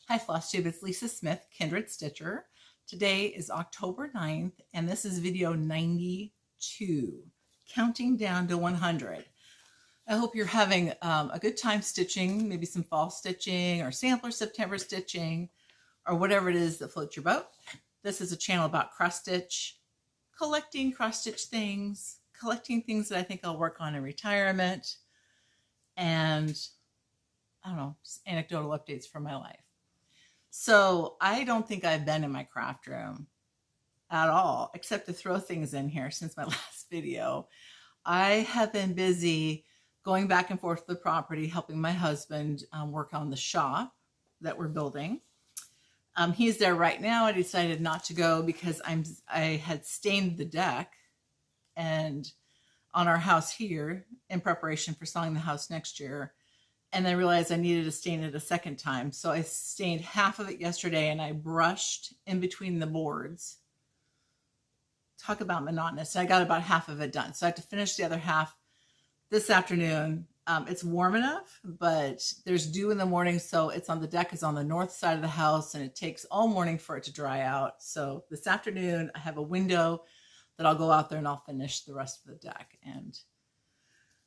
Hi Flosstube, it's Lisa Smith, Kindred Stitcher. Today is October 9th, and this is video 92, counting down to 100. I hope you're having a good time stitching, maybe some fall stitching or sampler September stitching, or whatever it is that floats your boat. This is a channel about cross stitch, collecting cross stitch things, collecting things that I think I'll work on in retirement, and I don't know, just anecdotal updates from my life. So I don't think I've been in my craft room at all, except to throw things in here since my last video. I have been busy going back and forth to the property, helping my husband work on the shop that we're building. He's there right now. I decided not to go because I had stained the deck and on our house here in preparation for selling the house next year. And I realized I needed to stain it a second time. So I stained half of it yesterday and I brushed in between the boards. Talk about monotonous. I got about half of it done. So I have to finish the other half this afternoon. It's warm enough, but there's dew in the morning. So it's on the deck is on the north side of the house and it takes all morning for it to dry out. So this afternoon I have a window that I'll go out there and I'll finish the rest of the deck. And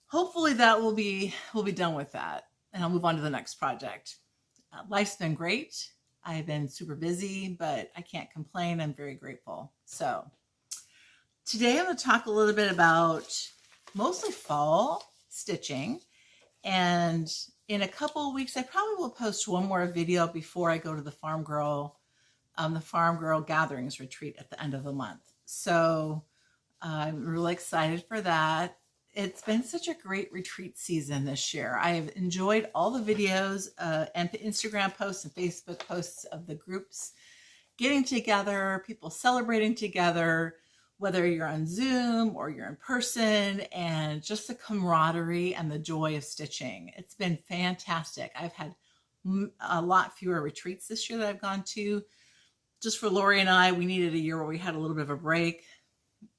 hopefully that will be done with that. And I'll move on to the next project. Life's been great. I've been super busy, but I can't complain. I'm very grateful. So today I'm going to talk a little bit about mostly fall stitching. And in a couple of weeks, I probably will post one more video before I go to the Farm Girl Gatherings retreat at the end of the month. So I'm really excited for that. It's been such a great retreat season this year. I have enjoyed all the videos and Instagram posts and Facebook posts of the groups getting together, people celebrating together, whether you're on Zoom or you're in person, and just the camaraderie and the joy of stitching. It's been fantastic. I've had a lot fewer retreats this year that I've gone to. Just for Lori and I, we needed a year where we had a little bit of a break,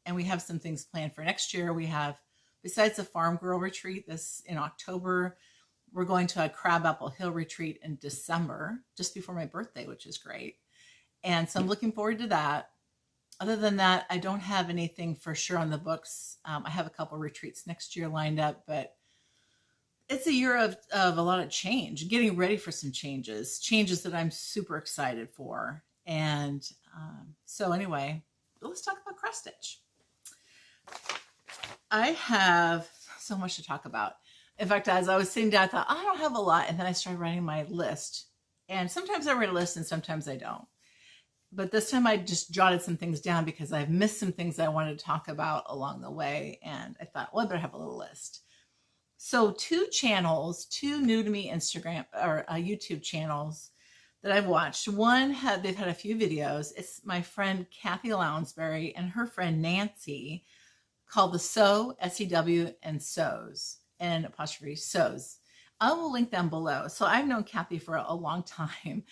and we have some things planned for next year. We have, besides the Farm Girl retreat this in October, we're going to a Crabapple Hill retreat in December, just before my birthday, which is great. And so I'm looking forward to that. Other than that, I don't have anything for sure on the books. I have a couple retreats next year lined up, but it's a year of a lot of change, getting ready for some changes that I'm super excited for. And so anyway, let's talk about cross stitch. I have so much to talk about. In fact, as I was sitting down, I thought, I don't have a lot. And then I started writing my list. And sometimes I write a list and sometimes I don't. But this time I just jotted some things down because I've missed some things I wanted to talk about along the way. And I thought, well, I better have a little list. So two new to me Instagram or YouTube channels that I've watched. One, they've had a few videos. It's my friend Kathy Lounsbury and her friend Nancy, called the Sew, S-E-W, and Sews, and apostrophe Sews. I will link them below. So I've known Kathy for a long time.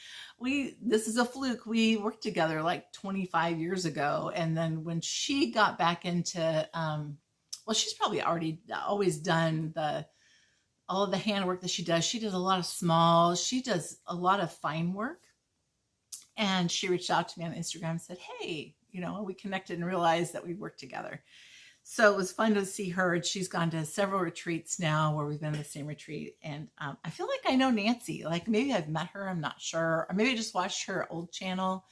This is a fluke. We worked together like 25 years ago. And then when she got back into, well, she's probably always done all of the handwork that she does. She does a lot of small, she does a lot of fine work. And she reached out to me on Instagram and said, hey, we connected and realized that we worked together. So it was fun to see her. And she's gone to several retreats now where we've been in the same retreat. And I feel like I know Nancy. Like maybe I've met her. I'm not sure. Or maybe I just watched her old channel.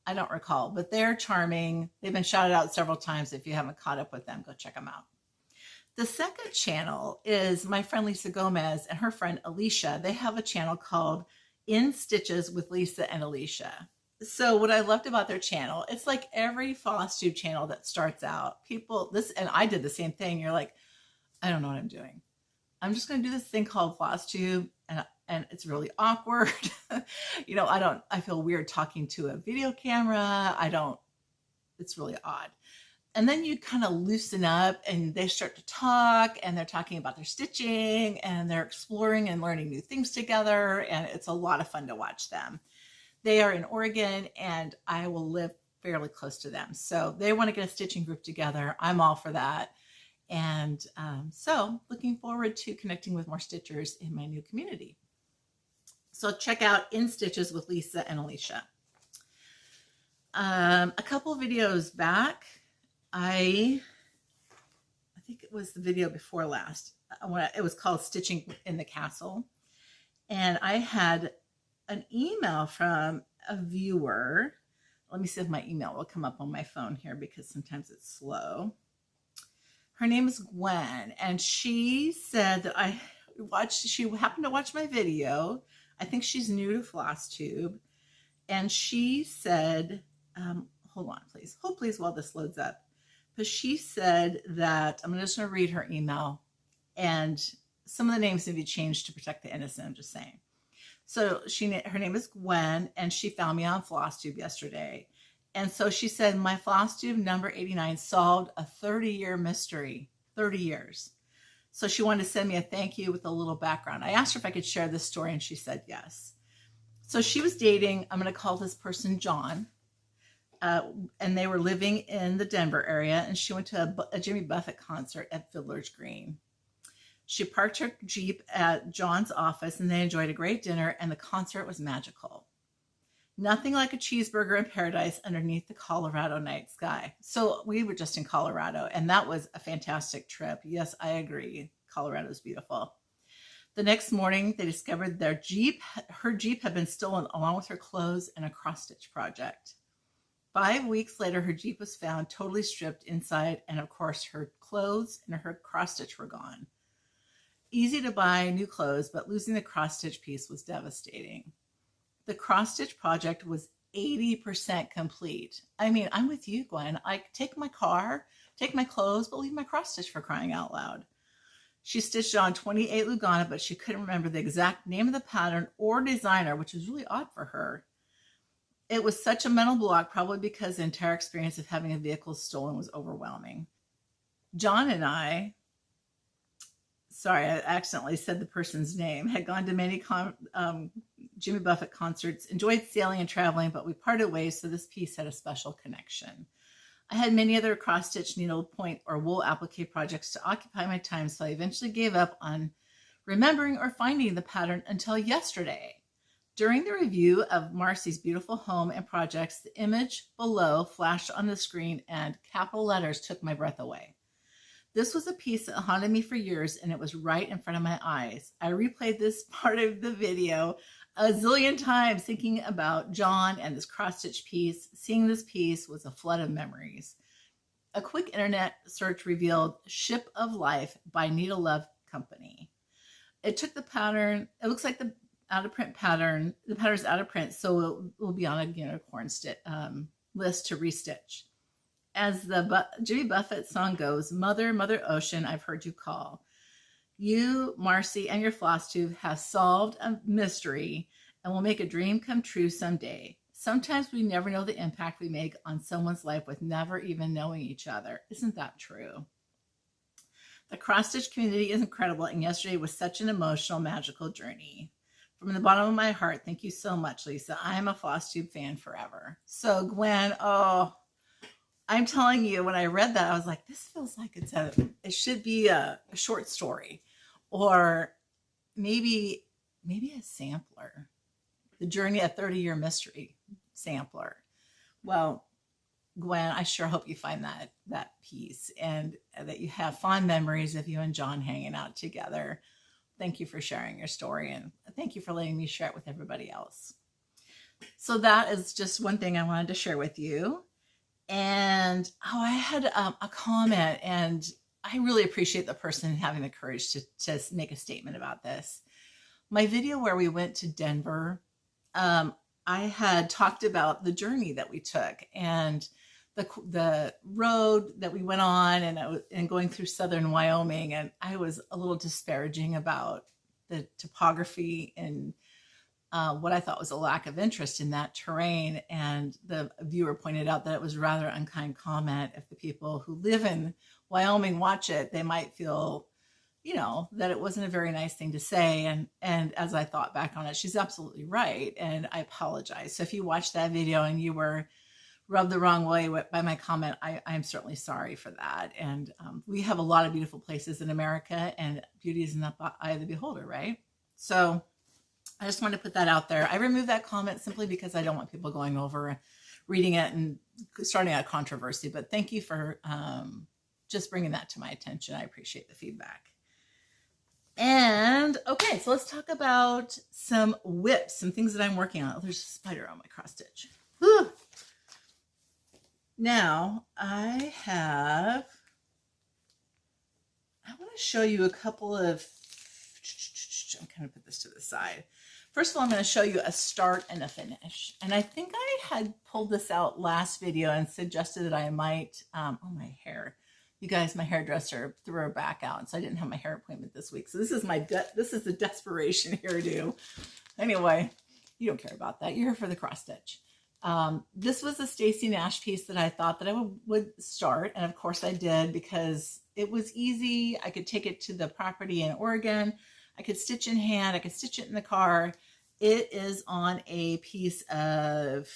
I don't recall. But they're charming. They've been shouted out several times. If you haven't caught up with them, go check them out. The second channel is my friend Lisa Gomez and her friend Alicia. They have a channel called In Stitches with Lisa and Alicia. So what I loved about their channel, it's like every Flosstube channel that starts out, and I did the same thing. You're like, I don't know what I'm doing. I'm just going to do this thing called Flosstube, and it's really awkward. I feel weird talking to a video camera. It's really odd. And then you kind of loosen up and they start to talk and they're talking about their stitching and they're exploring and learning new things together. And it's a lot of fun to watch them. They are in Oregon and I will live fairly close to them. So they want to get a stitching group together. I'm all for that. And so looking forward to connecting with more stitchers in my new community. So check out In Stitches with Lisa and Alicia. A couple videos back, I think it was the video before last. It was called Stitching in the Castle. And I had an email from a viewer. Let me see if my email will come up on my phone here because sometimes it's slow. Her name is Gwen, and she said that she happened to watch my video. I think she's new to Flosstube. And she said, hold on, please. Hold please while this loads up. But she said that, I'm just going to read her email, and some of the names need to be changed to protect the innocent, I'm just saying. So her name is Gwen, and she found me on Flosstube yesterday. And so she said, my Flosstube number 89 solved a 30-year mystery, 30 years. So she wanted to send me a thank you with a little background. I asked her if I could share this story, and she said yes. So she was dating, I'm going to call this person John, and they were living in the Denver area, and she went to a Jimmy Buffett concert at Fiddler's Green. She parked her Jeep at John's office, and they enjoyed a great dinner, and the concert was magical. Nothing like a cheeseburger in paradise underneath the Colorado night sky. So we were just in Colorado, and that was a fantastic trip. Yes, I agree. Colorado is beautiful. The next morning, they discovered her Jeep had been stolen along with her clothes and a cross-stitch project. 5 weeks later, her Jeep was found totally stripped inside, and of course, her clothes and her cross-stitch were gone. Easy to buy new clothes, but losing the cross-stitch piece was devastating. The cross-stitch project was 80% complete. I mean, I'm with you, Gwen. I take my car, take my clothes, but leave my cross-stitch, for crying out loud. She stitched on 28 Lugana, but she couldn't remember the exact name of the pattern or designer, which was really odd for her. It was such a mental block, probably because the entire experience of having a vehicle stolen was overwhelming. John and I accidentally said the person's name, had gone to many Jimmy Buffett concerts, enjoyed sailing and traveling, but we parted ways, so this piece had a special connection. I had many other cross-stitch, needlepoint, or wool applique projects to occupy my time, so I eventually gave up on remembering or finding the pattern until yesterday. During the review of Marcy's beautiful home and projects, the image below flashed on the screen and capital letters took my breath away. This was a piece that haunted me for years, and it was right in front of my eyes. I replayed this part of the video a zillion times, thinking about John and this cross-stitch piece. Seeing this piece was a flood of memories. A quick internet search revealed Ship of Life by Needle Love Company. It took the pattern, it looks like the out-of-print pattern, the pattern's out of print, so it will be on a unicorn list to restitch. As the Jimmy Buffett song goes, Mother, Mother Ocean, I've heard you call. You, Marcy, and your Flosstube have solved a mystery and will make a dream come true someday. Sometimes we never know the impact we make on someone's life with never even knowing each other. Isn't that true? The cross-stitch community is incredible, and yesterday was such an emotional, magical journey. From the bottom of my heart, thank you so much, Lisa. I am a Flosstube fan forever. So Gwen, I'm telling you, when I read that, I was like, this feels like it should be a short story, or maybe a sampler. The Journey, a 30-year mystery sampler. Well, Gwen, I sure hope you find that piece, and that you have fond memories of you and John hanging out together. Thank you for sharing your story, and thank you for letting me share it with everybody else. So that is just one thing I wanted to share with you. And I had a comment, and I really appreciate the person having the courage to make a statement about this. My video where we went to Denver, I had talked about the journey that we took and the road that we went on, and going through southern Wyoming, and I was a little disparaging about the topography and what I thought was a lack of interest in that terrain. And the viewer pointed out that it was rather unkind comment. If the people who live in Wyoming watch it, they might feel, that it wasn't a very nice thing to say. And as I thought back on it, she's absolutely right. And I apologize. So if you watched that video and you were rubbed the wrong way by my comment, I'm certainly sorry for that. And we have a lot of beautiful places in America, and beauty is in the eye of the beholder, right? So I just want to put that out there. I removed that comment simply because I don't want people going over, reading it, and starting a controversy. But thank you for just bringing that to my attention. I appreciate the feedback. And okay, so let's talk about some whips, some things that I'm working on. Oh, there's a spider on my cross stitch. Whew. Now I want to show you a couple of, I'm going to put this to the side. First of all, I'm going to show you a start and a finish. And I think I had pulled this out last video and suggested that I might, oh, my hair. You guys, my hairdresser threw her back out, so I didn't have my hair appointment this week. So this is the desperation hairdo. Anyway, you don't care about that. You're here for the cross stitch. This was a Stacy Nash piece that I thought that I would start. And of course I did, because it was easy. I could take it to the property in Oregon. I could stitch in hand. I could stitch it in the car. It is on a piece of,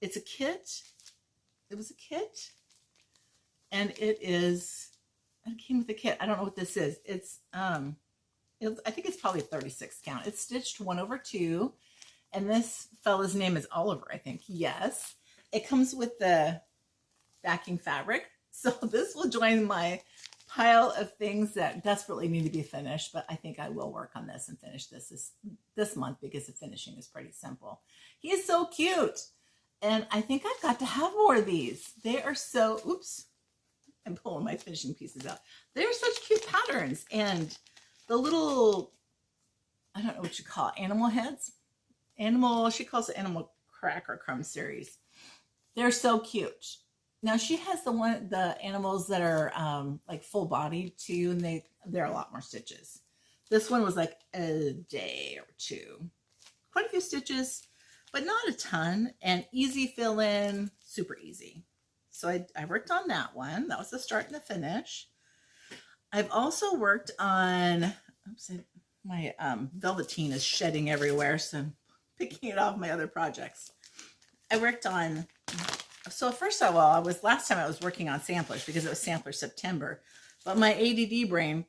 it's a kit. It was a kit. And it came with a kit. I don't know what this is. I think it's probably a 36 count. It's stitched 1/2. And this fella's name is Oliver, I think. Yes. It comes with the backing fabric. So this will join my pile of things that desperately need to be finished. But I think I will work on this and finish this month, because the finishing is pretty simple. He is so cute. And I think I've got to have more of these. They are so, oops. I'm pulling my finishing pieces out. They're such cute patterns. And the little, I don't know what you call it, animal heads. She calls it animal crack or crumb series. They're so cute. Now she has the animals that are like full body too, and they're a lot more stitches. This one was like a day or two. Quite a few stitches, but not a ton, and easy fill in, super easy. So I worked on that one. That was the start and the finish. I've also worked on, oops, my velveteen is shedding everywhere, so I'm picking it off my other projects. I worked on, so first of all, last time I was working on samplers because it was sampler September, but my ADD brain,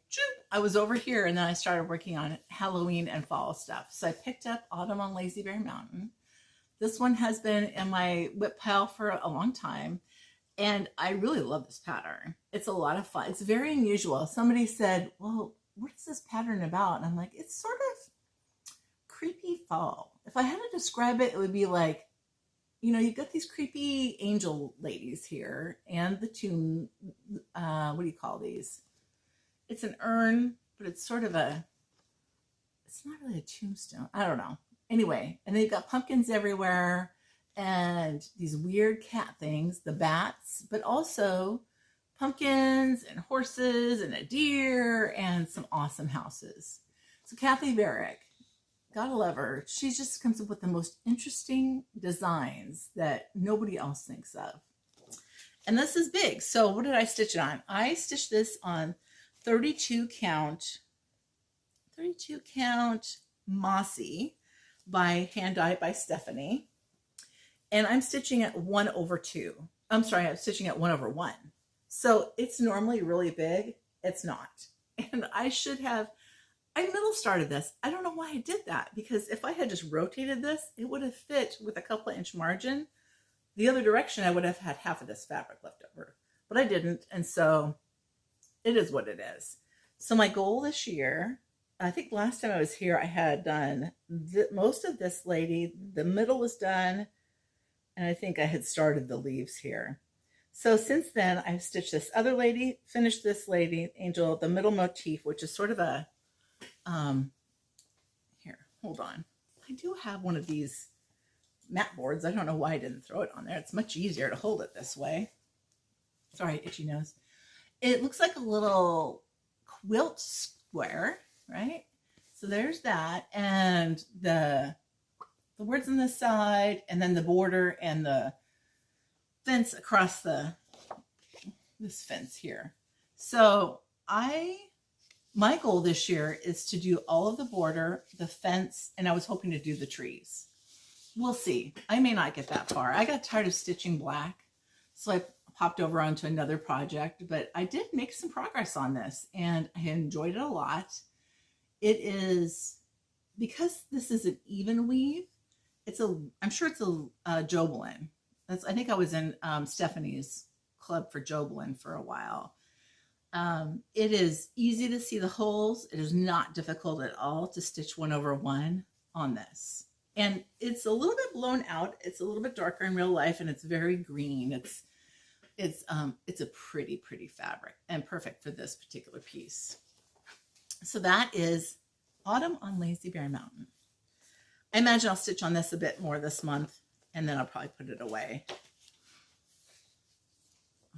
I was over here, and then I started working on Halloween and fall stuff. So I picked up Autumn on Lazy Bear Mountain. This one has been in my whip pile for a long time. And I really love this pattern. It's a lot of fun. It's very unusual. Somebody said, well, what is this pattern about? And I'm like, it's sort of creepy fall. If I had to describe it, it would be like, you've got these creepy angel ladies here, and the tomb, what do you call these? It's an urn, but it's sort of it's not really a tombstone. I don't know. Anyway, and then you've got pumpkins everywhere, and these weird cat things, the bats, but also pumpkins and horses and a deer and some awesome houses. So Kathy Barrick, gotta love her. She just comes up with the most interesting designs that nobody else thinks of. And this is big. So what did I stitch it on? I stitched this on 32 count Mossy by Hand Dyed by Stephanie. And I'm stitching at 1/2. I'm sorry, I'm stitching at 1/1. So it's normally really big. It's not. And I middle started this. I don't know why I did that, because if I had just rotated this, it would have fit with a couple inch margin. The other direction, I would have had half of this fabric left over, but I didn't. And so it is what it is. So my goal this year, I think last time I was here, I had done most of this lady. The middle was done. And I think I had started the leaves here. So since then, I've stitched this other lady, finished this lady, angel, the middle motif, which is sort of a, here, hold on. I do have one of these mat boards. I don't know why I didn't throw it on there. It's much easier to hold it this way. Sorry, itchy nose. It looks like a little quilt square, right? So there's that. And the words on the side, and then the border and the fence across this fence here. So my goal this year is to do all of the border, the fence, and I was hoping to do the trees. We'll see. I may not get that far. I got tired of stitching black, so I popped over onto another project, but I did make some progress on this, and I enjoyed it a lot. It is because this is an even weave, I'm sure it's a Jobelin. I think I was in Stephanie's club for Jobelin for a while. It is easy to see the holes. It is not difficult at all to stitch 1 over 1 on this. And it's a little bit blown out. It's a little bit darker in real life, and it's very green. It's a pretty fabric and perfect for this particular piece. So that is Autumn on Lazy Bear Mountain. I imagine I'll stitch on this a bit more this month, and then I'll probably put it away.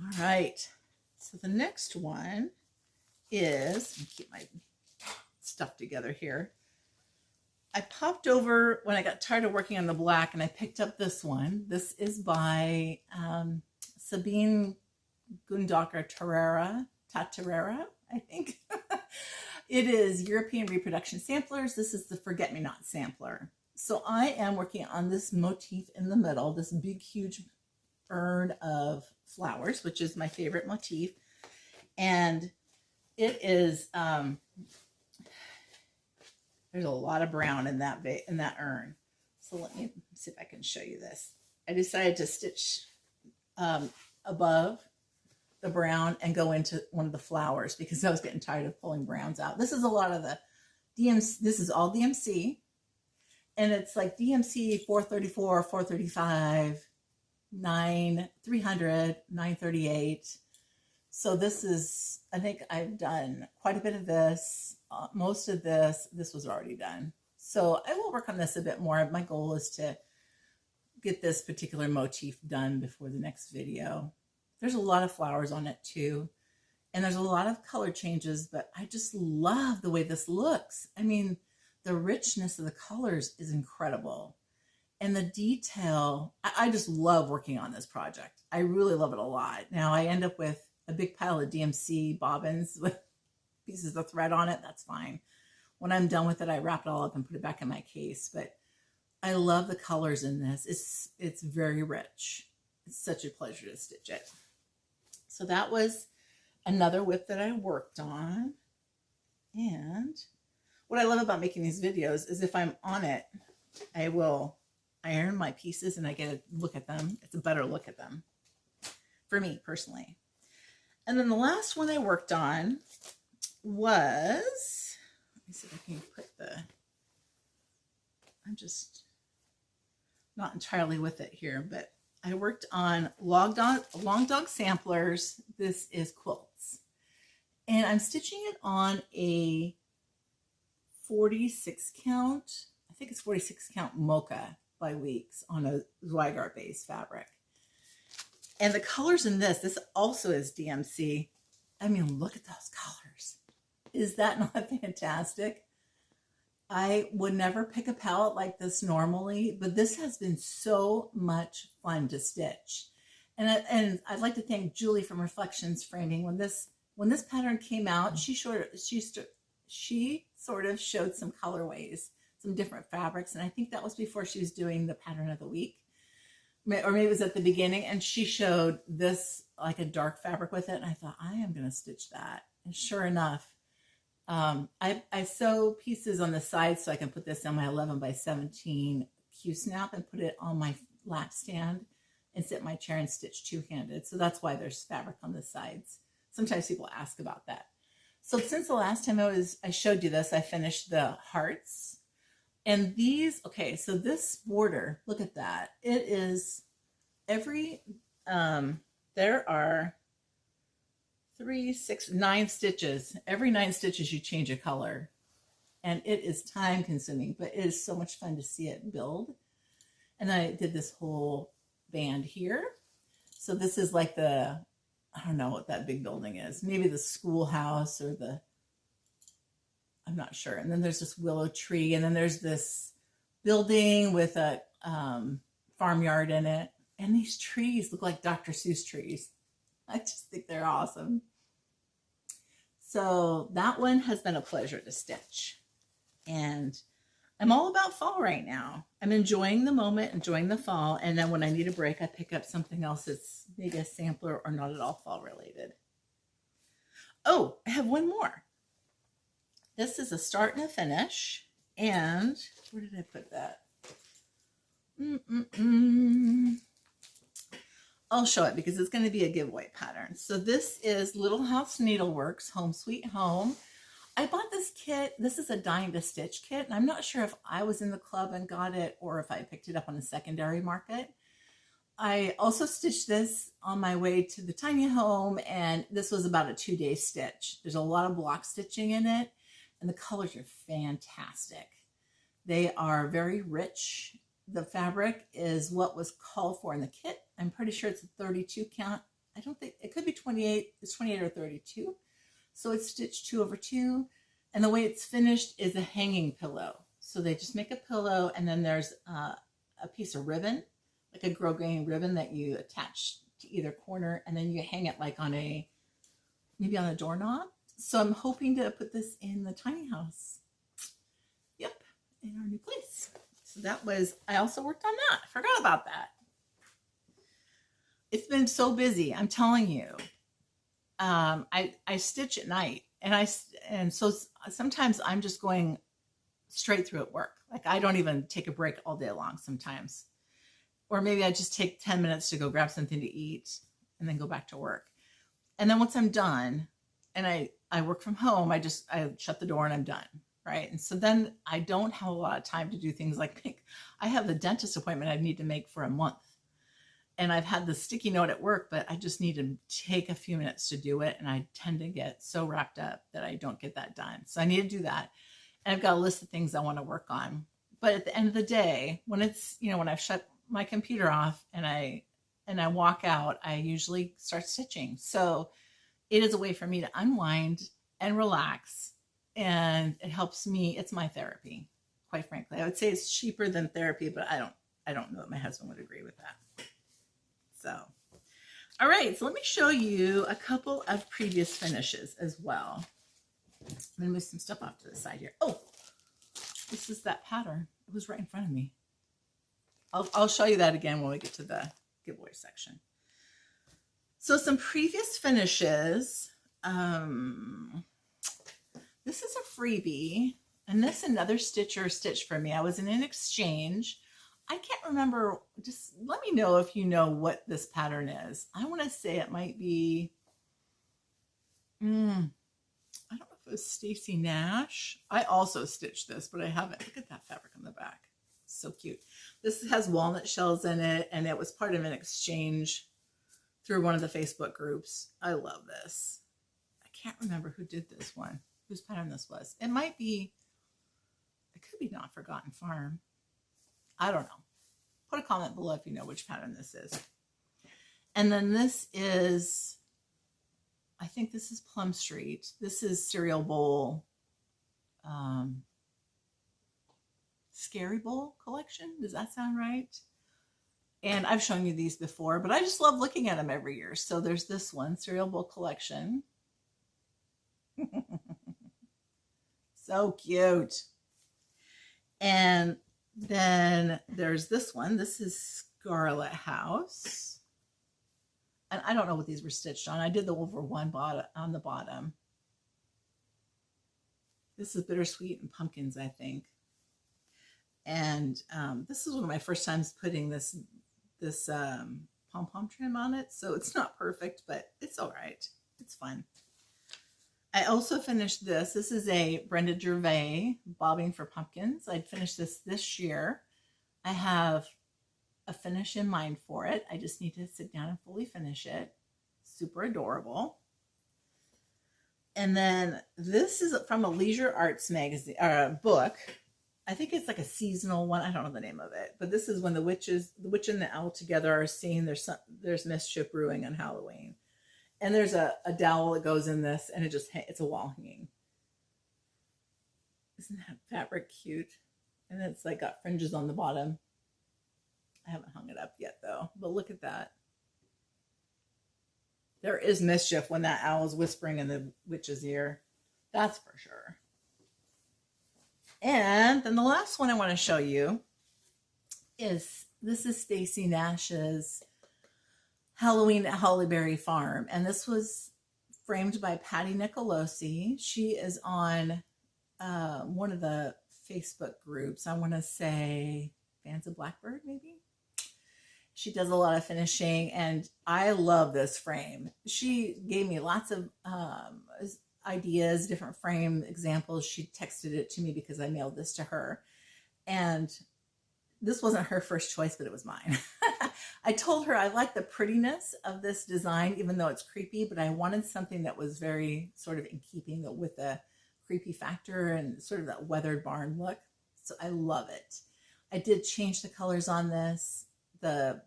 All right. So the next one is, let me keep my stuff together here. I popped over when I got tired of working on the black, and I picked up this one. This is by Sabine Gundacher Tatarera, I think. It is European Reproduction Samplers. This is the Forget Me Not sampler. So I am working on this motif in the middle, this big, huge urn of flowers, which is my favorite motif. And it is, there's a lot of brown in that urn. So let me see if I can show you this. I decided to stitch above the brown and go into one of the flowers because I was getting tired of pulling browns out. This is a lot of the DMC. This is all DMC. And it's like DMC 434, 435, 300, 938. So this is, I think I've done quite a bit of this. Most of this was already done. So I will work on this a bit more. My goal is to get this particular motif done before the next video. There's a lot of flowers on it too. And there's a lot of color changes, but I just love the way this looks. I mean, the richness of the colors is incredible. And the detail, I just love working on this project. I really love it a lot. Now I end up with a big pile of DMC bobbins with pieces of thread on it. That's fine. When I'm done with it, I wrap it all up and put it back in my case. But I love the colors in this. It's very rich. It's such a pleasure to stitch it. So that was another whip that I worked on. And what I love about making these videos is if I'm on it, I will iron my pieces and I get a look at them. It's a better look at them for me personally. And then the last one I worked on was, let me see if I can put I'm just not entirely with it here, but I worked on Long Dog Samplers. This is quilts. And I'm stitching it on a 46 count. I think it's 46 count Mocha by Weeks on a Zweigart based fabric. And the colors in this also is DMC. I mean, look at those colors. Is that not fantastic? I would never pick a palette like this normally, but this has been so much fun to stitch. And I'd like to thank Julie from Reflections Framing. When this pattern came out, she sort of showed some colorways, some different fabrics, and I think that was before she was doing the pattern of the week, or maybe it was at the beginning. And she showed this like a dark fabric with it, and I thought I am going to stitch that. And sure enough, I sew pieces on the side so I can put this on my 11 by 17 Q-snap and put it on my lap stand and sit in my chair and stitch two-handed. So that's why there's fabric on the sides. Sometimes people ask about that. So since the last time I showed you this, I finished the hearts. And these, okay, so this border, look at that. It is there are 3, 6, 9 stitches. Every 9 stitches you change a color. And it is time consuming, but it is so much fun to see it build. And I did this whole band here. So this is like I don't know what that big building is. Maybe the schoolhouse or I'm not sure. And then there's this willow tree. And then there's this building with a farmyard in it. And these trees look like Dr. Seuss trees. I just think they're awesome. So that one has been a pleasure to stitch. And I'm all about fall right now. I'm enjoying the moment, enjoying the fall. And then when I need a break, I pick up something else that's maybe a sampler or not at all fall related. Oh, I have one more. This is a start and a finish. And where did I put that? I'll show it because it's going to be a giveaway pattern. So this is Little House Needleworks Home Sweet Home. I bought this kit. This is a Dying to Stitch kit, and I'm not sure if I was in the club and got it or if I picked it up on the secondary market. I also stitched this on my way to the tiny home, and this was about a 2-day stitch. There's a lot of block stitching in it, and the colors are fantastic. They are very rich. The fabric is what was called for in the kit. I'm pretty sure it's a 32 count. I don't think, it could be 28. It's 28 or 32. So it's stitched 2/2. And the way it's finished is a hanging pillow. So they just make a pillow, and then there's a piece of ribbon, like a grosgrain ribbon that you attach to either corner, and then you hang it like on a, maybe on a doorknob. So I'm hoping to put this in the tiny house. Yep, in our new place. So that was, I also worked on that. I forgot about that. It's been so busy, I'm telling you. I stitch at night, and so sometimes I'm just going straight through at work. Like I don't even take a break all day long sometimes. Or maybe I just take 10 minutes to go grab something to eat and then go back to work. And then once I'm done and I work from home, I shut the door and I'm done. Right. And so then I don't have a lot of time to do things like I have a dentist appointment I need to make for a month. And I've had the sticky note at work, but I just need to take a few minutes to do it. And I tend to get so wrapped up that I don't get that done. So I need to do that. And I've got a list of things I want to work on. But at the end of the day, when it's, when I've shut my computer off and I walk out, I usually start stitching. So it is a way for me to unwind and relax. And it helps me. It's my therapy, quite frankly. I would say it's cheaper than therapy, but I don't know that my husband would agree with that. So, all right. So let me show you a couple of previous finishes as well. I'm going to move some stuff off to the side here. Oh, this is that pattern. It was right in front of me. I'll show you that again when we get to the giveaway section. So some previous finishes. This is a freebie, and this another stitcher stitched for me. I was in an exchange. I can't remember. Just let me know if you know what this pattern is. I want to say it might be, I don't know if it was Stacy Nash. I also stitched this, but I haven't. Look at that fabric on the back. So cute. This has walnut shells in it, and it was part of an exchange through one of the Facebook groups. I love this. I can't remember who did this one, whose pattern this was. It might be, it could be Not Forgotten Farm. I don't know. Put a comment below if you know which pattern this is. And then this is, I think this is Plum Street. This is Cereal Bowl, Scary Bowl collection. Does that sound right? And I've shown you these before, but I just love looking at them every year. So there's this one, Cereal Bowl collection. So cute. And then there's this one. This is Scarlet House. And I don't know what these were stitched on. I did the over one on the bottom. This is Bittersweet and Pumpkins, I think. And this is one of my first times putting this pom-pom trim on it. So it's not perfect, but it's all right. It's fun. I also finished this. This is a Brenda Gervais Bobbing for Pumpkins. I'd finished this year. I have a finish in mind for it. I just need to sit down and fully finish it. Super adorable. And then this is from a Leisure Arts magazine book. I think it's like a seasonal one. I don't know the name of it, but this is when the witch and the owl together are seeing there's mischief brewing on Halloween. And there's a dowel that goes in this, and it's a wall hanging. Isn't that fabric cute? And it's like got fringes on the bottom. I haven't hung it up yet though, but look at that. There is mischief when that owl is whispering in the witch's ear. That's for sure. And then the last one I want to show you is, this is Stacy Nash's Halloween at Hollyberry Farm. And this was framed by Patty Nicolosi. She is on one of the Facebook groups. I want to say Fans of Blackbird, maybe. She does a lot of finishing, and I love this frame. She gave me lots of ideas, different frame examples. She texted it to me because I mailed this to her. And this wasn't her first choice, but it was mine. I told her I like the prettiness of this design, even though it's creepy, but I wanted something that was very sort of in keeping with the creepy factor and sort of that weathered barn look. So I love it. I did change the colors on this. The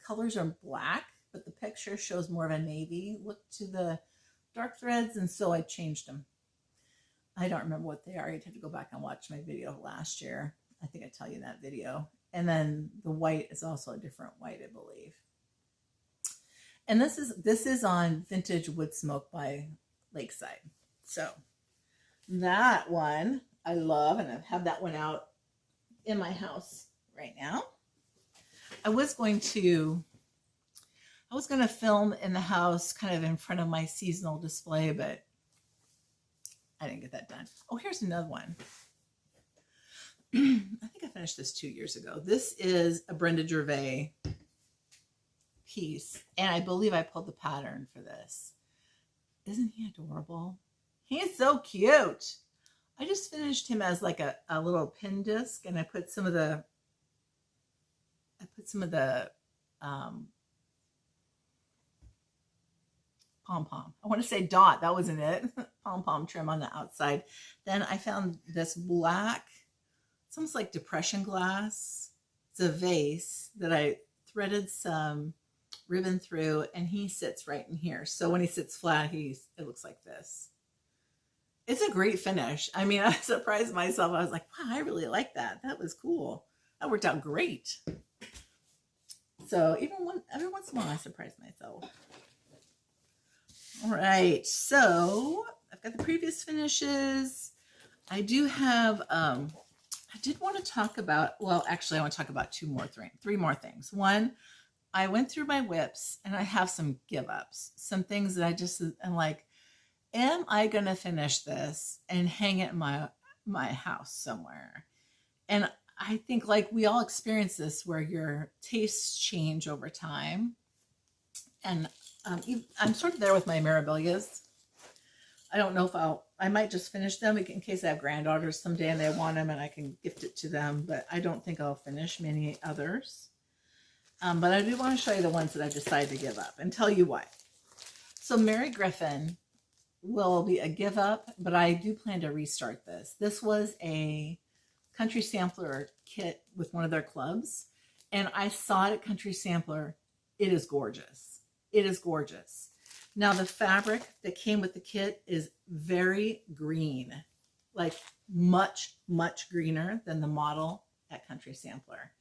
colors are black, but the picture shows more of a navy look to the dark threads, and so I changed them. I don't remember what they are. I'd have to go back and watch my video last year. I think I tell you in that video. And then the white is also a different white, I believe. And this is on Vintage Wood Smoke by Lakeside. So that one I love, and I have that one out in my house right now. I was going to film in the house kind of in front of my seasonal display, but I didn't get that done. Oh, here's another one. I think I finished this 2 years ago. This is a Brenda Gervais piece, and I believe I pulled the pattern for this. Isn't he adorable? He's so cute. I just finished him as like a little pin disc, and I put some of the pom-pom. I want to say dot. That wasn't it. Pom-pom trim on the outside. Then I found this black, it's almost like depression glass. It's a vase that I threaded some ribbon through, and he sits right in here. So when he sits flat, it looks like this. It's a great finish. I mean, I surprised myself. I was like, wow, I really like that. That was cool. That worked out great. So every once in a while, I surprise myself. All right, so I've got the previous finishes. I do have, I did want to talk about, well, actually I want to talk about three more things. One, I went through my whips, and I have some give ups, some things that I just am like, am I going to finish this and hang it in my house somewhere? And I think like we all experience this where your tastes change over time. And I'm sort of there with my Mirabilias. I don't know if I might just finish them in case I have granddaughters someday and they want them and I can gift it to them, but I don't think I'll finish many others. But I do want to show you the ones that I've decided to give up and tell you why. So Mary Griffin will be a give up, but I do plan to restart this. This was a Country Sampler kit with one of their clubs, and I saw it at Country Sampler. It is gorgeous. It is gorgeous. Now the fabric that came with the kit is very green, like much, much greener than the model at Country Sampler.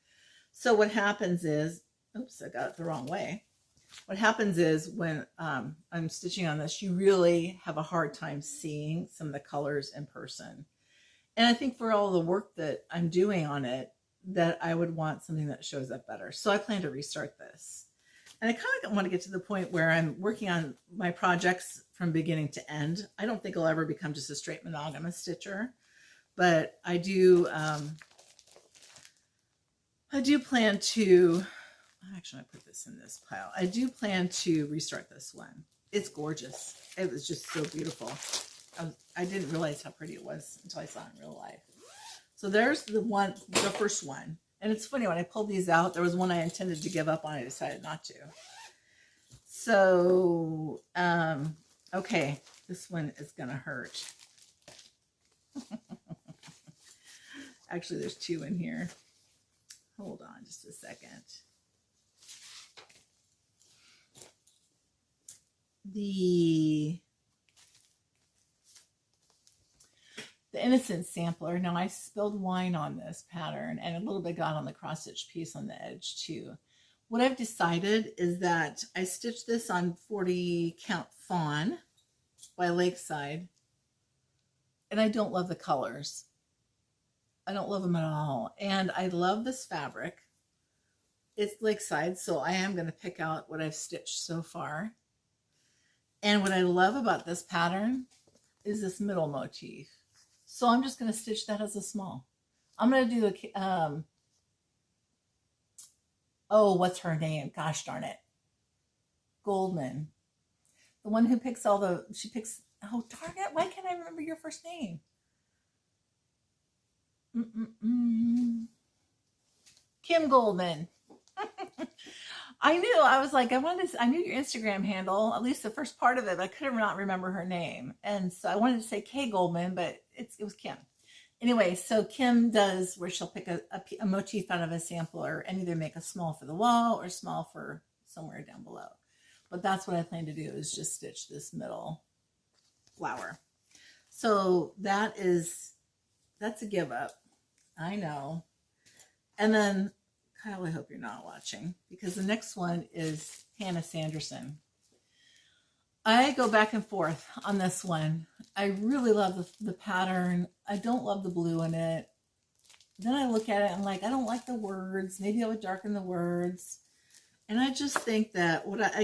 So what happens is, oops, I got it the wrong way. What happens is when I'm stitching on this, you really have a hard time seeing some of the colors in person. And I think for all the work that I'm doing on it, that I would want something that shows up better. So I plan to restart this. And I kind of want to get to the point where I'm working on my projects from beginning to end. I don't think I'll ever become just a straight monogamous stitcher, but I do plan to, actually I put this in this pile. I do plan to restart this one. It's gorgeous. It was just so beautiful. I didn't realize how pretty it was until I saw it in real life. So there's the first one. And it's funny, when I pulled these out, there was one I intended to give up on. I decided not to. So, okay, this one is going to hurt. Actually, there's two in here. Hold on just a second. The Innocent Sampler. Now I spilled wine on this pattern and a little bit got on the cross stitch piece on the edge too. What I've decided is that I stitched this on 40 count fawn by Lakeside, and I don't love the colors. I don't love them at all. And I love this fabric. It's Lakeside, so I am going to pick out what I've stitched so far. And what I love about this pattern is this middle motif. So I'm just going to stitch that as a small. I'm going to do the, oh, what's her name? Gosh darn it. Goldman. The one who picks all the, she picks, oh, darn it. Why can't I remember your first name? Kim Goldman. I knew, I was like, I knew your Instagram handle, at least the first part of it, but I could not remember her name. And so I wanted to say Kay Goldman, but it was Kim. Anyway, so Kim does where she'll pick a motif out of a sampler and either make a small for the wall or small for somewhere down below. But that's what I plan to do, is just stitch this middle flower. So that's a give up. I know. And then, Kyle, I hope you're not watching, because the next one is Hannah Sanderson. I go back and forth on this one. I really love the pattern. I don't love the blue in it. Then I look at it and I'm like, I don't like the words. Maybe I would darken the words. And I just think that what I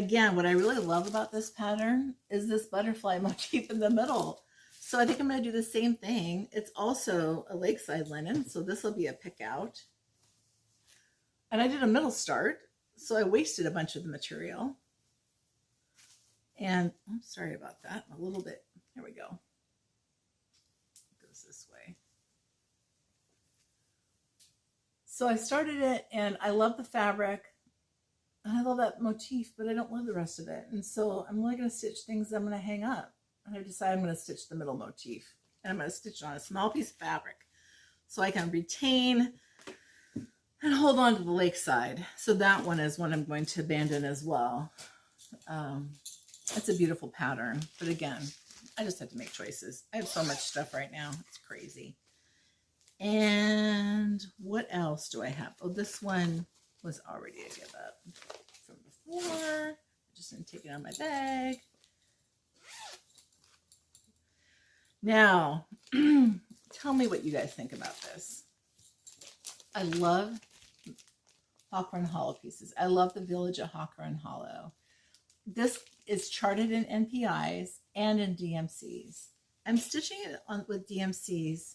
really love about this pattern is this butterfly motif in the middle. So I think I'm going to do the same thing. It's also a lakeside linen, so this will be a pick out. And I did a middle start, so I wasted a bunch of the material. And I'm sorry about that, a little bit. Here we go. It goes this way. So I started it, and I love the fabric. I love that motif, but I don't love the rest of it. And so I'm only going to stitch things that I'm going to hang up. And I decided I'm going to stitch the middle motif. And I'm going to stitch on a small piece of fabric so I can retain and hold on to the lakeside. So that one is one I'm going to abandon as well. It's a beautiful pattern. But again, I just have to make choices. I have so much stuff right now. It's crazy. And what else do I have? Oh, this one was already a give up from before. I'm just going to take it out of my bag. Now, tell me what you guys think about this. I love Hawk Run Hollow pieces. I love the Village at Hawk Run Hollow. This is charted in NPIs and in DMCs. I'm stitching it on with DMCs,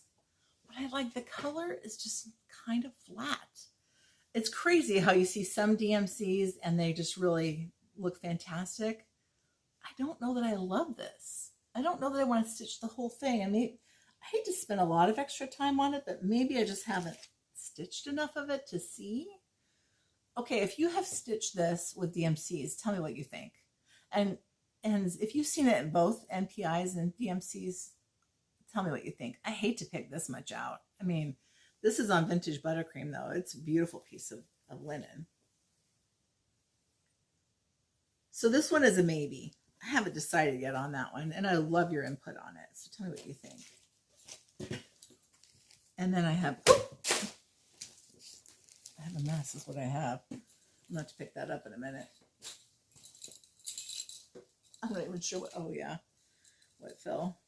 but I like the color is just kind of flat. It's crazy how you see some DMCs and they just really look fantastic. I don't know that I love this. I don't know that I want to stitch the whole thing. I mean, I hate to spend a lot of extra time on it, but maybe I just haven't stitched enough of it to see. Okay, if you have stitched this with DMCs, tell me what you think. And if you've seen it in both NPIs and DMCs, tell me what you think. I hate to pick this much out. I mean, this is on Vintage Buttercream, though. It's a beautiful piece of linen. So this one is a maybe. I haven't decided yet on that one, and I love your input on it. So tell me what you think. And then I have a mess is what I have. I'm going to pick that up in a minute. I'm not even sure what, oh yeah, what fell.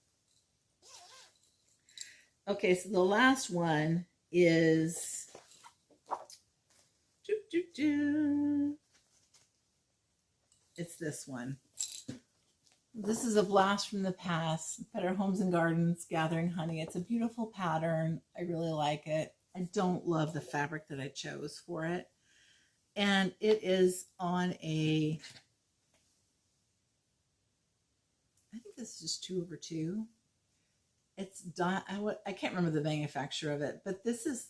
Okay, so the last one is, it's this one. This is a blast from the past. Better Homes and Gardens, Gathering Honey. It's a beautiful pattern. I really like it. I don't love the fabric that I chose for it. And it is on a, I think this is 2/2. It's done. I can't remember the manufacturer of it, but this is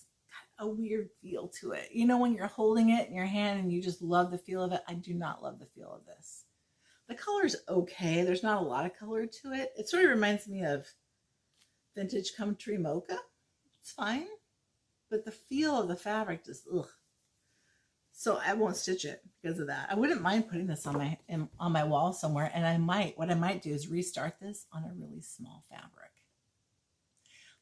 got a weird feel to it. You know, when you're holding it in your hand and you just love the feel of it. I do not love the feel of this. The color's okay. There's not a lot of color to it. It sort of reminds me of Vintage Country Mocha. It's fine. But the feel of the fabric just, ugh. So I won't stitch it because of that. I wouldn't mind putting this on my wall somewhere. And what I might do is restart this on a really small fabric.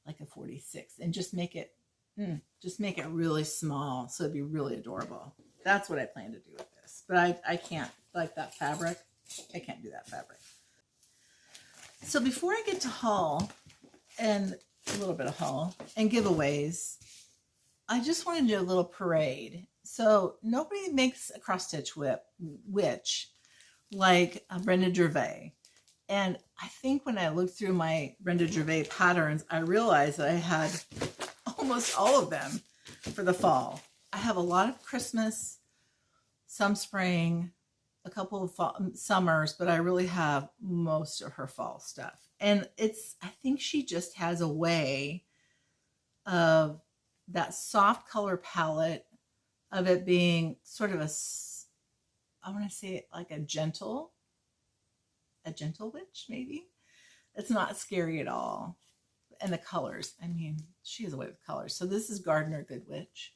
Like a 46. And just make it really small. So it'd be really adorable. That's what I plan to do with this. But I can't, like that fabric. I can't do that fabric. So before I get to haul and a little bit of haul and giveaways, I just want to do a little parade. So nobody makes a cross stitch witch like Brenda Gervais. And I think when I looked through my Brenda Gervais patterns, I realized that I had, oh almost all of them for the fall. I have a lot of Christmas, some spring, a couple of fall, summers, but I really have most of her fall stuff. And I think she just has a way of that soft color palette of it being sort of I want to say it like a gentle witch, maybe. It's not scary at all. And the colors, I mean, she has a way with colors. So this is Gardener Good Witch.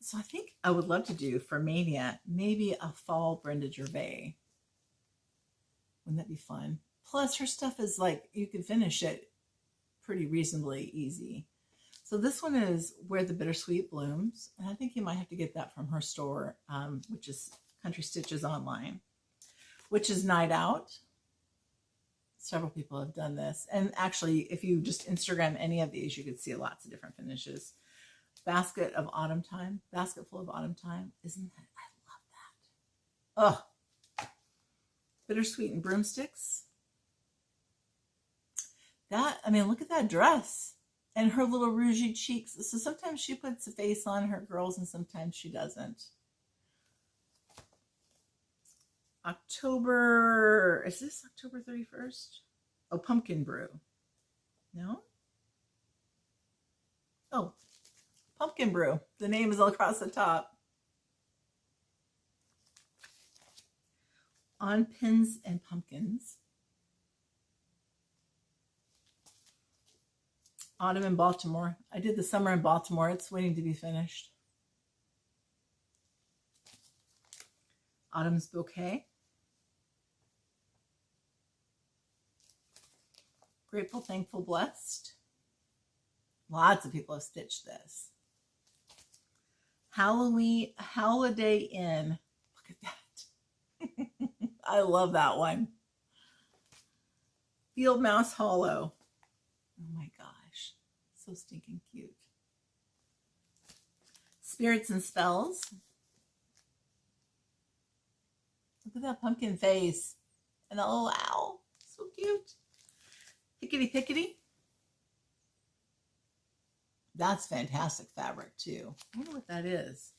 So I think I would love to do for Mania, maybe a fall Brenda Gervais. Wouldn't that be fun? Plus her stuff is like, you can finish it pretty reasonably easy. So this one is Where the Bittersweet Blooms. And I think you might have to get that from her store, which is Country Stitches online, which is Night Out. Several people have done this. And actually, if you just Instagram any of these, you could see lots of different finishes. Basket of Autumn Time. Basket Full of Autumn Time. Isn't that? I love that. Oh. Bittersweet and Broomsticks. That, I mean, look at that dress. And her little rougey cheeks. So sometimes she puts a face on her girls and sometimes she doesn't. October, is this October 31st? Oh, Pumpkin Brew. No? Oh, Pumpkin Brew. The name is all across the top. On Pins and Pumpkins. Autumn in Baltimore. I did the summer in Baltimore. It's waiting to be finished. Autumn's Bouquet. Grateful, Thankful, Blessed. Lots of people have stitched this. Halloween, Holiday Inn. Look at that. I love that one. Field Mouse Hollow. Oh my gosh. So stinking cute. Spirits and Spells. Look at that pumpkin face. And that little owl. So cute. Hickety Pickety. That's fantastic fabric too. I wonder what that is.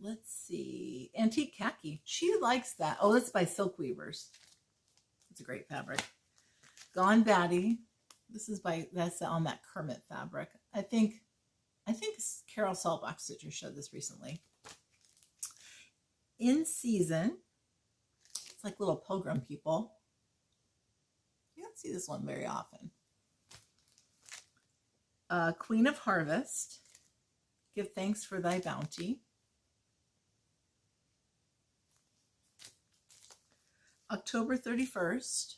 Let's see. Antique Khaki. She likes that. Oh, that's by Silk Weavers. It's a great fabric. Gone Batty. This is that's on that Kermit fabric. I think Carol Saltbox Stitcher showed this recently. In Season. It's like little pilgrim people. You don't see this one very often. Queen of Harvest. Give Thanks for Thy Bounty. October 31st.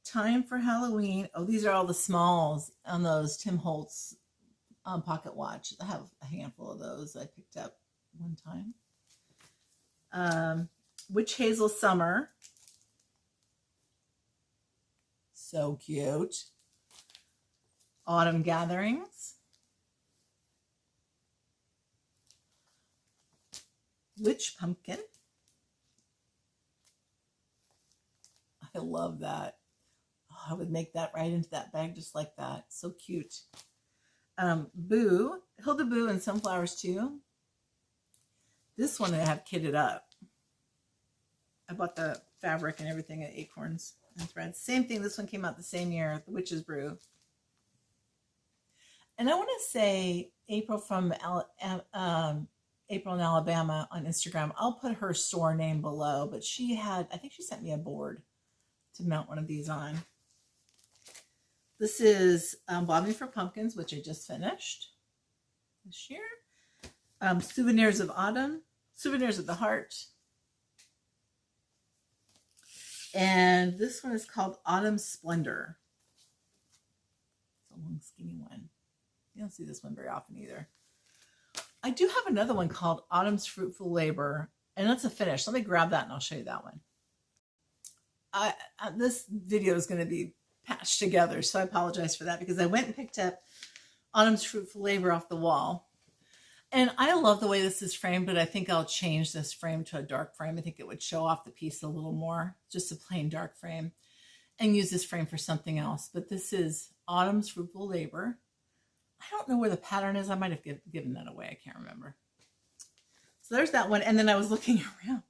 Time for Halloween. Oh, these are all the smalls on those Tim Holtz pocket watch. I have a handful of those I picked up one time. Witch Hazel Summer. So cute. Autumn Gatherings. Witch Pumpkin. I love that. Oh, I would make that right into that bag just like that. So cute. Boo. Hilda Boo and Sunflowers too. This one I have kitted up. I bought the fabric and everything at Acorns and Threads. Same thing. This one came out the same year. The Witch's Brew. And I want to say April from April in Alabama on Instagram. I'll put her store name below, but I think she sent me a board to mount one of these on. This is Bobbing for Pumpkins, which I just finished this year. Souvenirs of Autumn, Souvenirs of the Heart. And this one is called Autumn Splendor. It's a long, skinny one. You don't see this one very often either. I do have another one called Autumn's Fruitful Labor, and that's a finish. Let me grab that and I'll show you that one. This video is going to be patched together, so I apologize for that because I went and picked up Autumn's Fruitful Labor off the wall. And I love the way this is framed, but I think I'll change this frame to a dark frame. I think it would show off the piece a little more, just a plain dark frame, and use this frame for something else. But this is Autumn's Fruitful Labor. I don't know where the pattern is. I might have given that away. I can't remember. So there's that one. And then I was looking around.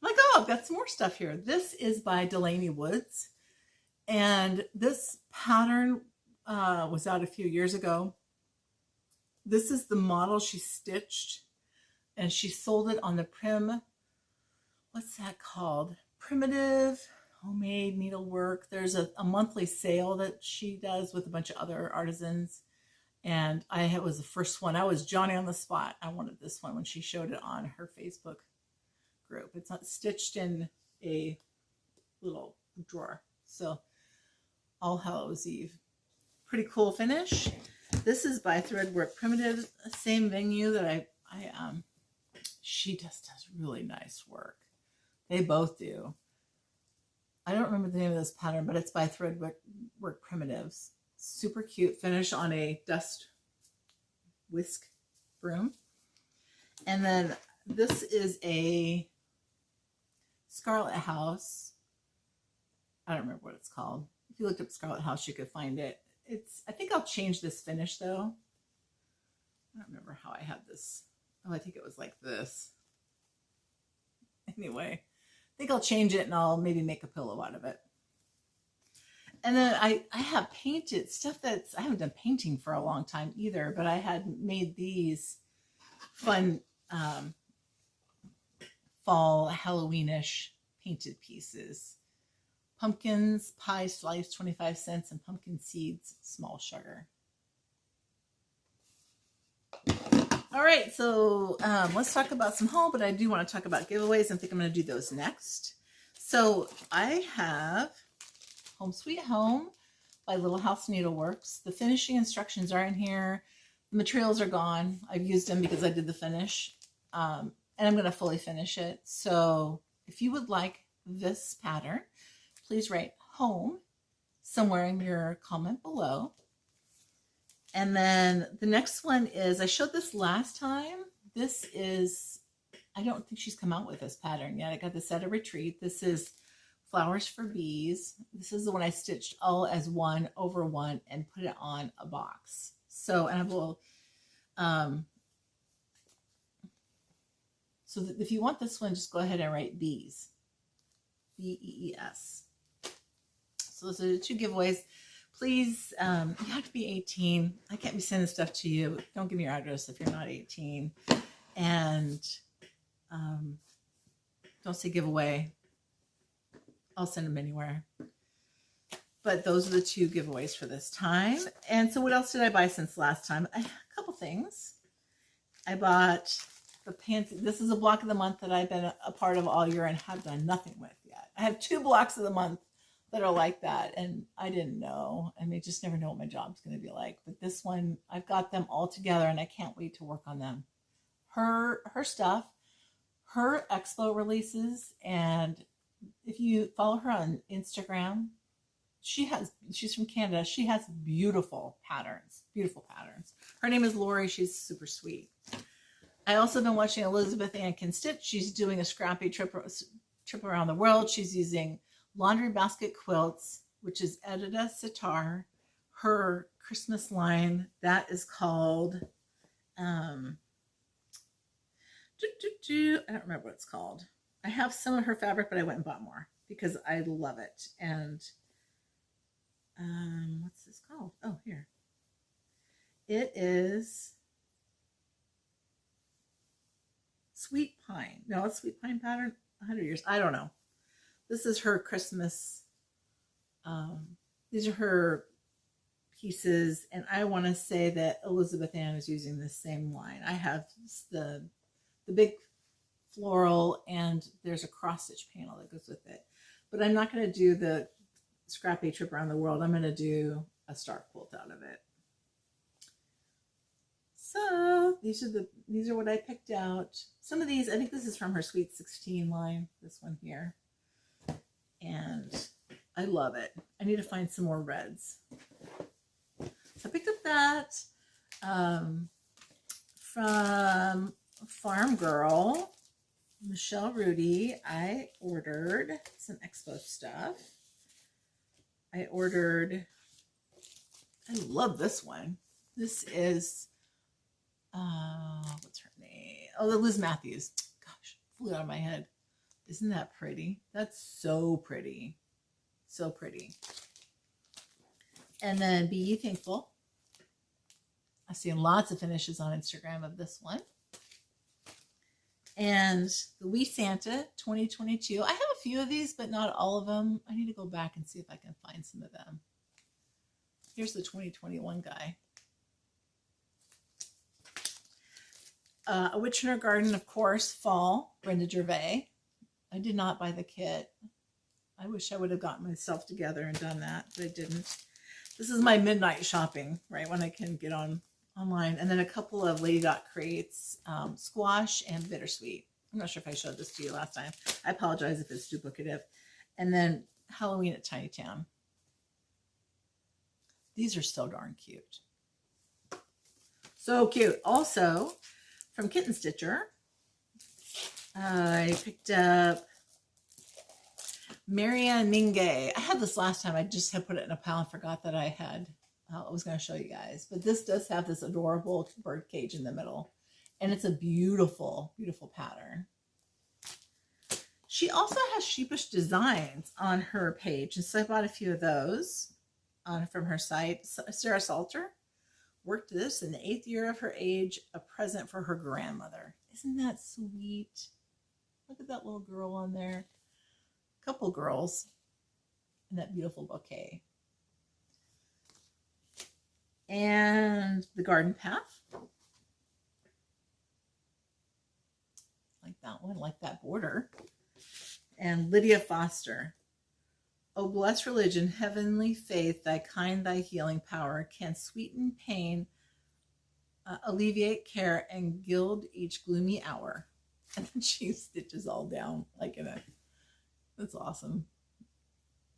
I'm like, oh, I've got some more stuff here. This is by Delaney Woods. And this pattern was out a few years ago. This is the model she stitched, and she sold it on the what's that called? Primitive Homemade Needlework. There's a monthly sale that she does with a bunch of other artisans. And I was the first one. I was Johnny on the spot. I wanted this one when she showed it on her Facebook group. It's not stitched in a little drawer. So All Hallows Eve. Pretty cool finish. This is by Threadwork Primitive, same venue that she just does really nice work. They both do. I don't remember the name of this pattern, but it's by Threadwork Primitives. Super cute finish on a dust whisk broom. And then this is a Scarlet House. I don't remember what it's called. If you looked up Scarlet House, you could find it. I think I'll change this finish though. I don't remember how I had this. Oh, I think it was like this. Anyway, I think I'll change it and I'll maybe make a pillow out of it. And then I have painted stuff I haven't done painting for a long time either, but I had made these fun fall Halloweenish painted pieces. Pumpkins, pie slice, 25 cents, and pumpkin seeds, small sugar. All right, so let's talk about some haul, but I do want to talk about giveaways. I think I'm going to do those next. So I have Home Sweet Home by Little House Needleworks. The finishing instructions are in here. The materials are gone. I've used them because I did the finish, and I'm going to fully finish it. So if you would like this pattern, please write home somewhere in your comment below. And then the next one is, I showed this last time. This is, I don't think she's come out with this pattern yet. I got this at a retreat. This is Flowers for Bees. This is the one I stitched all as 1 over 1 and put it on a box. So, and I will, so if you want this one, just go ahead and write bees, B-E-E-S. So those are the 2 giveaways. Please, you have to be 18. I can't be sending stuff to you. Don't give me your address if you're not 18. And don't say giveaway. I'll send them anywhere. But those are the 2 giveaways for this time. And so what else did I buy since last time? A couple things. I bought the pants. This is a block of the month that I've been a part of all year and have done nothing with yet. I have 2 blocks of the month that are like that, and I didn't know. I mean, just never know what my job's going to be like. But this one, I've got them all together, and I can't wait to work on them. Her stuff, her expo releases, and if you follow her on Instagram, she's from Canada. She has beautiful patterns. Her name is Lori. She's super sweet. I also been watching Elizabeth Ann Can Stitch. She's doing a scrappy trip around the world. She's using Laundry Basket Quilts, which is Edita Sitar. Her Christmas line, that is called, I don't remember what it's called. I have some of her fabric, but I went and bought more because I love it. And what's this called? Oh, here. It is Sweet Pine. No, it's Sweet Pine pattern. 100 years. I don't know. This is her Christmas. These are her pieces. And I want to say that Elizabeth Ann is using the same line. I have the big floral, and there's a cross stitch panel that goes with it. But I'm not going to do the scrappy trip around the world. I'm going to do a star quilt out of it. So these are what I picked out. Some of these, I think this is from her Sweet 16 line, this one here. And I love it. I need to find some more reds. So I picked up that. from Farm Girl, Michelle Rudy, I ordered some expo stuff. I love this one. This is, what's her name? Oh, the Liz Matthews. Gosh, flew out of my head. Isn't that pretty? That's so pretty. So pretty. And then Be Ye Thankful. I've seen lots of finishes on Instagram of this one. And the Wee Santa 2022. I have a few of these, but not all of them. I need to go back and see if I can find some of them. Here's the 2021 guy. A Witch in Her Garden, of course, fall, Brenda Gervais. I did not buy the kit. I wish I would have gotten myself together and done that, but I didn't. This is my midnight shopping, right, when I can get online. And then a couple of Lady Dot crates, squash and bittersweet. I'm not sure if I showed this to you last time. I apologize if it's duplicative. And then Halloween at Tiny Town. These are so darn cute. So cute. Also, from Kitten Stitcher, I picked up Marianne Mingue. I had this last time. I just had put it in a pile and forgot that I was going to show you guys. But this does have this adorable bird cage in the middle. And it's a beautiful, beautiful pattern. She also has sheepish designs on her page. And so I bought a few of those from her site. Sarah Salter worked this in the 8th year of her age, a present for her grandmother. Isn't that sweet? Look at that little girl on there. Couple girls in that beautiful bouquet. And the Garden Path. Like that one, like that border. And Lydia Foster. O blessed religion, heavenly faith, thy kind, thy healing power can sweeten pain, alleviate care, and gild each gloomy hour. And then she stitches all down like in a, that's awesome.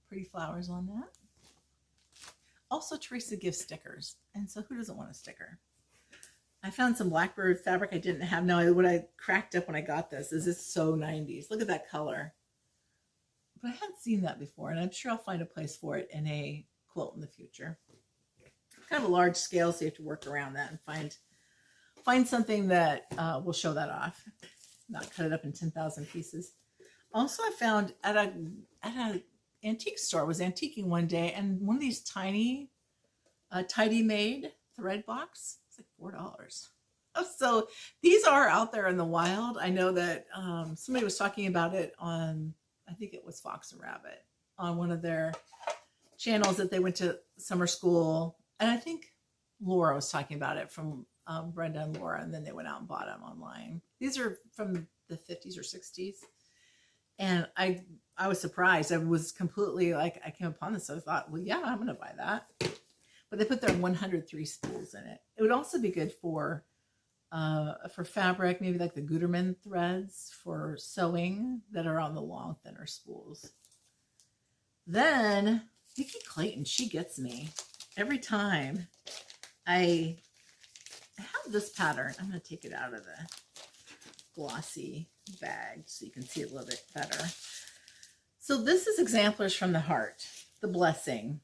Pretty flowers on that. Also, Teresa gives stickers. And so who doesn't want a sticker? I found some Blackbird fabric I didn't have. Now, what I cracked up when I got this is it's so 90s. Look at that color. But I hadn't seen that before, and I'm sure I'll find a place for it in a quilt in the future. Kind of a large scale, so you have to work around that and find something that will show that off. Not cut it up in 10,000 pieces. Also, I found at a antique store, I was antiquing one day, and one of these tiny Tidy Made thread box, it's like $4. So these are out there in the wild. I know that somebody was talking about it on, I think it was Fox and Rabbit, on one of their channels that they went to summer school. And I think Laura was talking about it from Brenda and Laura, and then they went out and bought them online. These are from the 50s or 60s. And I was surprised. I was completely like, I came upon this. So I thought, well, yeah, I'm going to buy that. But they put their 103 spools in it. It would also be good for fabric, maybe like the Gutermann threads for sewing that are on the long, thinner spools. Then Vicki Clayton, she gets me every time. I have this pattern. I'm going to take it out of the glossy bag so you can see it a little bit better. So this is Exemplars from the Heart, the Blessing.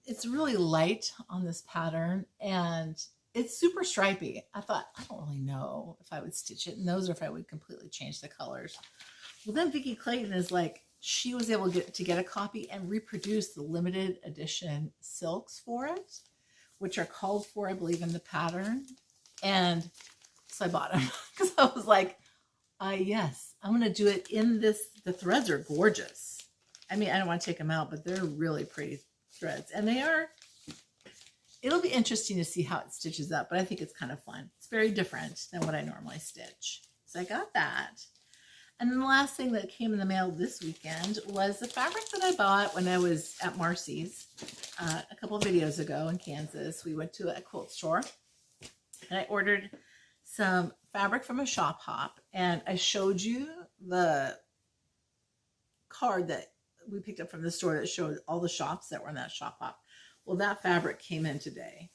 It's really light on this pattern, and it's super stripy. I thought, I don't really know if I would stitch it in those or if I would completely change the colors. Well, then Vicki Clayton is like, she was able to get a copy and reproduce the limited edition silks for it, which are called for, I believe, in the pattern. And so I bought them because I was like, yes, I'm going to do it in this. The threads are gorgeous. I mean, I don't want to take them out, but they're really pretty threads. And they are, it'll be interesting to see how it stitches up, but I think it's kind of fun. It's very different than what I normally stitch. So I got that. And then the last thing that came in the mail this weekend was the fabric that I bought when I was at Marcy's a couple of videos ago in Kansas. We went to a quilt store and I ordered some fabric from a shop hop, and I showed you the card that we picked up from the store that showed all the shops that were in that shop hop. Well, that fabric came in today,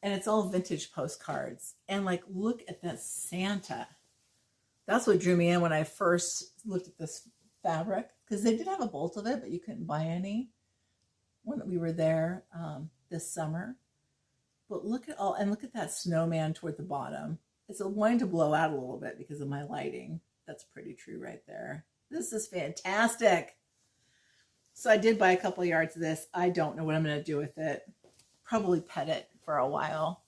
and it's all vintage postcards. And like, look at that Santa. That's what drew me in when I first looked at this fabric, because they did have a bolt of it, but you couldn't buy any when we were there this summer. But look at all, and look at that snowman toward the bottom. It's wanting to blow out a little bit because of my lighting. That's pretty true right there. This is fantastic. So I did buy a couple yards of this. I don't know what I'm going to do with it. Probably pet it for a while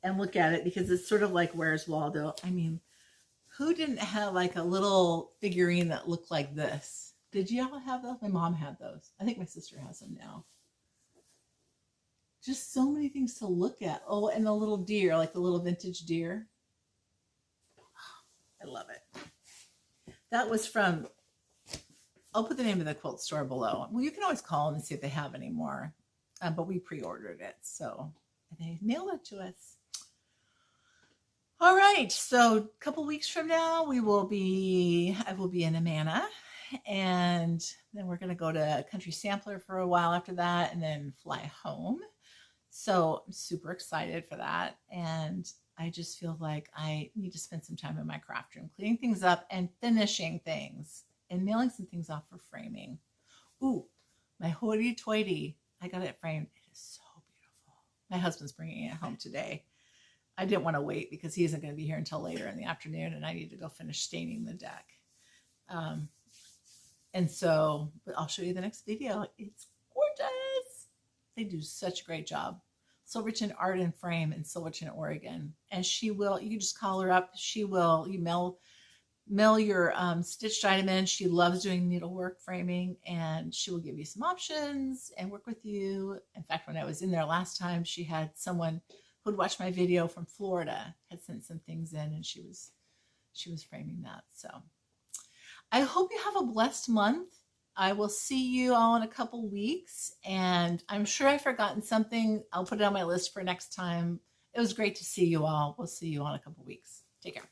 and look at it, because it's sort of like Where's Waldo. I mean, who didn't have like a little figurine that looked like this? Did you all have those? My mom had those. I think my sister has them now. Just so many things to look at. Oh, and the little deer, like the little vintage deer. I love it. That was from, I'll put the name of the quilt store below. Well, you can always call them and see if they have any more. But we pre-ordered it, so they mailed it to us. All right, so a couple weeks from now, I will be in Amana, and then we're going to go to Country Sampler for a while after that, and then fly home. So I'm super excited for that, and I just feel like I need to spend some time in my craft room, cleaning things up and finishing things and mailing some things off for framing. Ooh, my hoity-toity, I got it framed. It is so beautiful. My husband's bringing it home today. I didn't want to wait because he isn't going to be here until later in the afternoon, and I need to go finish staining the deck. And so, but I'll show you the next video. It's gorgeous. They do such a great job. Silverton Art and Frame in Silverton, Oregon. And she will, you can just call her up. She will, you mail your stitched item in. She loves doing needlework framing, and she will give you some options and work with you. In fact, when I was in there last time, she had someone who'd watched my video from Florida, had sent some things in, and she was framing that. So I hope you have a blessed month. I will see you all in a couple weeks, and I'm sure I've forgotten something. I'll put it on my list for next time. It was great to see you all. We'll see you all in a couple weeks. Take care.